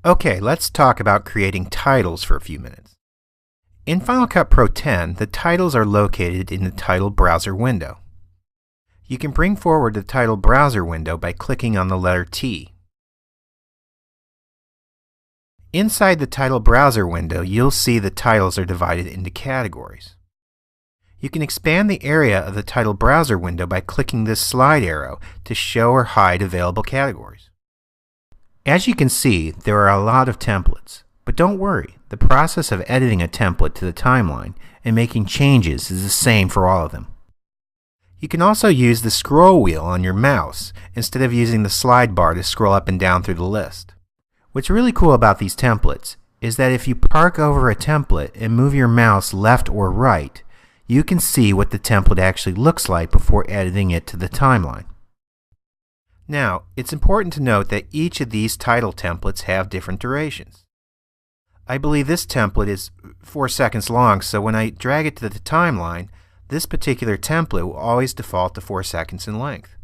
Okay, let's talk about creating titles for a few minutes. In Final Cut Pro 10, the titles are located in the Title Browser window. You can bring forward the Title Browser window by clicking on the letter T. Inside the Title Browser window, you'll see the titles are divided into categories. You can expand the area of the Title Browser window by clicking this slide arrow to show or hide available categories. As you can see, there are a lot of templates, but don't worry, the process of editing a template to the timeline and making changes is the same for all of them. You can also use the scroll wheel on your mouse instead of using the slide bar to scroll up and down through the list. What's really cool about these templates is that if you park over a template and move your mouse left or right, you can see what the template actually looks like before editing it to the timeline. Now, it's important to note that each of these title templates have different durations. I believe this template is 4 seconds long, so when I drag it to the timeline, this particular template will always default to 4 seconds in length.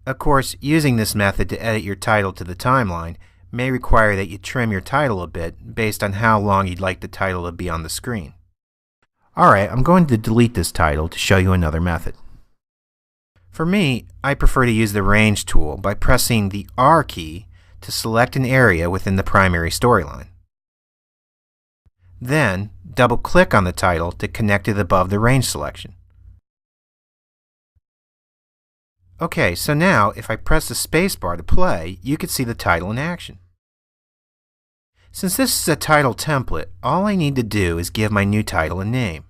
Of course, using this method to edit your title to the timeline may require that you trim your title a bit based on how long you'd like the title to be on the screen. Alright, I'm going to delete this title to show you another method. For me, I prefer to use the Range tool by pressing the R key to select an area within the primary storyline. Then, double-click on the title to connect it above the range selection. Okay, so now if I press the spacebar to play, you can see the title in action. Since this is a title template, all I need to do is give my new title a name.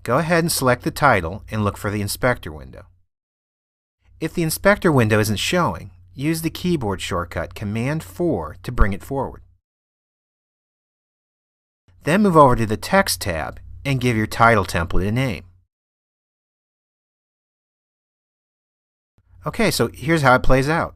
Go ahead and select the title and look for the inspector window. If the inspector window isn't showing, use the keyboard shortcut Command 4 to bring it forward. Then move over to the Text tab and give your title template a name. Okay, so here's how it plays out.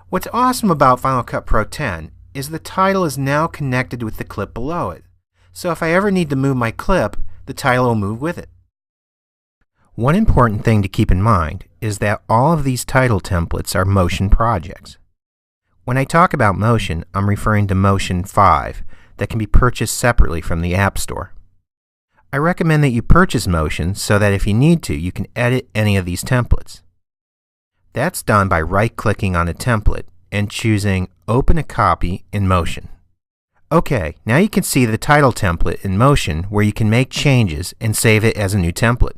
What's awesome about Final Cut Pro 10 is the title is now connected with the clip below it. So if I ever need to move my clip, the title will move with it. One important thing to keep in mind is that all of these title templates are Motion projects. When I talk about Motion, I'm referring to Motion 5 that can be purchased separately from the App Store. I recommend that you purchase Motion so that if you need to, you can edit any of these templates. That's done by right-clicking on a template and choosing Open a Copy in Motion. Okay, now you can see the title template in Motion where you can make changes and save it as a new template.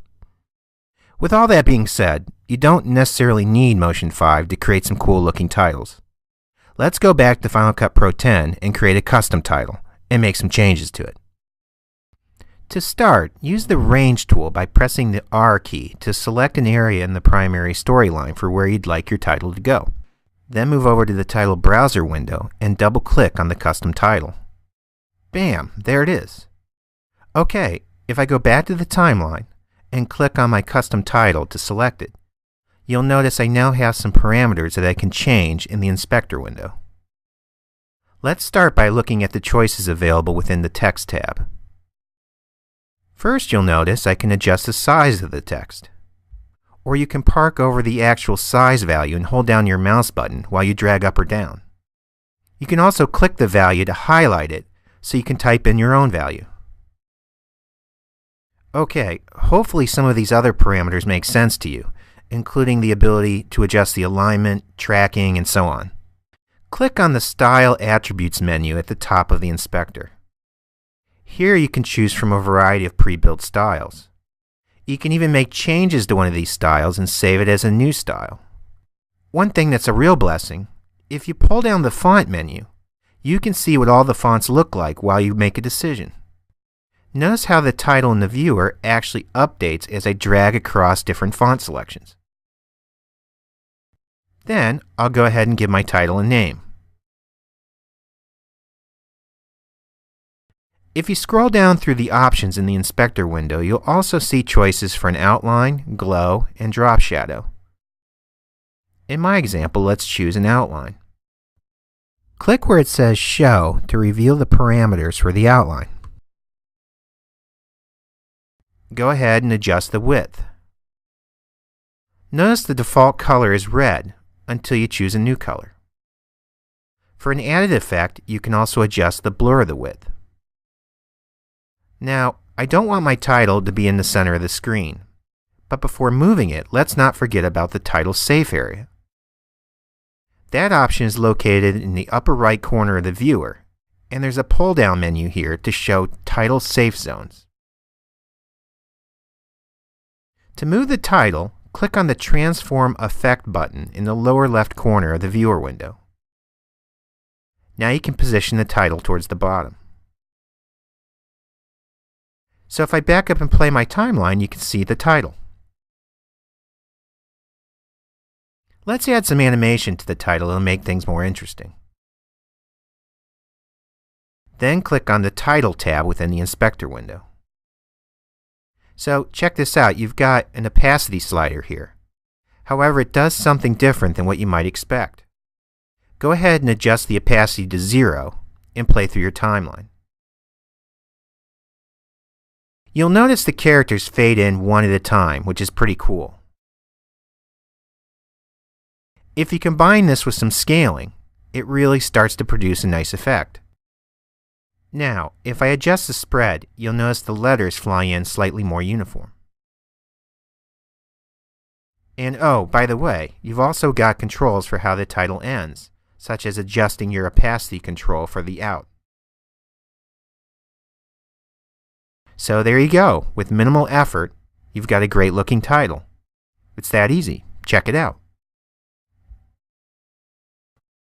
With all that being said, you don't necessarily need Motion 5 to create some cool looking titles. Let's go back to Final Cut Pro 10 and create a custom title and make some changes to it. To start, use the Range tool by pressing the R key to select an area in the primary storyline for where you'd like your title to go. Then move over to the Title Browser window and double-click on the custom title. Bam! There it is. Okay, if I go back to the timeline and click on my custom title to select it, you'll notice I now have some parameters that I can change in the inspector window. Let's start by looking at the choices available within the Text tab. First, you'll notice I can adjust the size of the text. Or you can park over the actual size value and hold down your mouse button while you drag up or down. You can also click the value to highlight it so you can type in your own value. Okay, hopefully some of these other parameters make sense to you, including the ability to adjust the alignment, tracking, and so on. Click on the Style Attributes menu at the top of the inspector. Here you can choose from a variety of pre-built styles. You can even make changes to one of these styles and save it as a new style. One thing that's a real blessing, if you pull down the Font menu, you can see what all the fonts look like while you make a decision. Notice how the title in the viewer actually updates as I drag across different font selections. Then I'll go ahead and give my title a name. If you scroll down through the options in the inspector window, you'll also see choices for an outline, glow, and drop shadow. In my example, let's choose an outline. Click where it says Show to reveal the parameters for the outline. Go ahead and adjust the width. Notice the default color is red until you choose a new color. For an added effect, you can also adjust the blur of the width. Now, I don't want my title to be in the center of the screen, but before moving it, let's not forget about the title safe area. That option is located in the upper right corner of the viewer, and there's a pull-down menu here to show title safe zones. To move the title, click on the Transform Effect button in the lower left corner of the viewer window. Now you can position the title towards the bottom. So if I back up and play my timeline, you can see the title. Let's add some animation to the title to make things more interesting. Then click on the Title tab within the Inspector window. So check this out, you've got an opacity slider here. However, it does something different than what you might expect. Go ahead and adjust the opacity to 0 and play through your timeline. You'll notice the characters fade in one at a time, which is pretty cool. If you combine this with some scaling, it really starts to produce a nice effect. Now, if I adjust the spread, you'll notice the letters fly in slightly more uniform. And oh, by the way, you've also got controls for how the title ends, such as adjusting your opacity control for the out. So there you go. With minimal effort, you've got a great looking title. It's that easy. Check it out.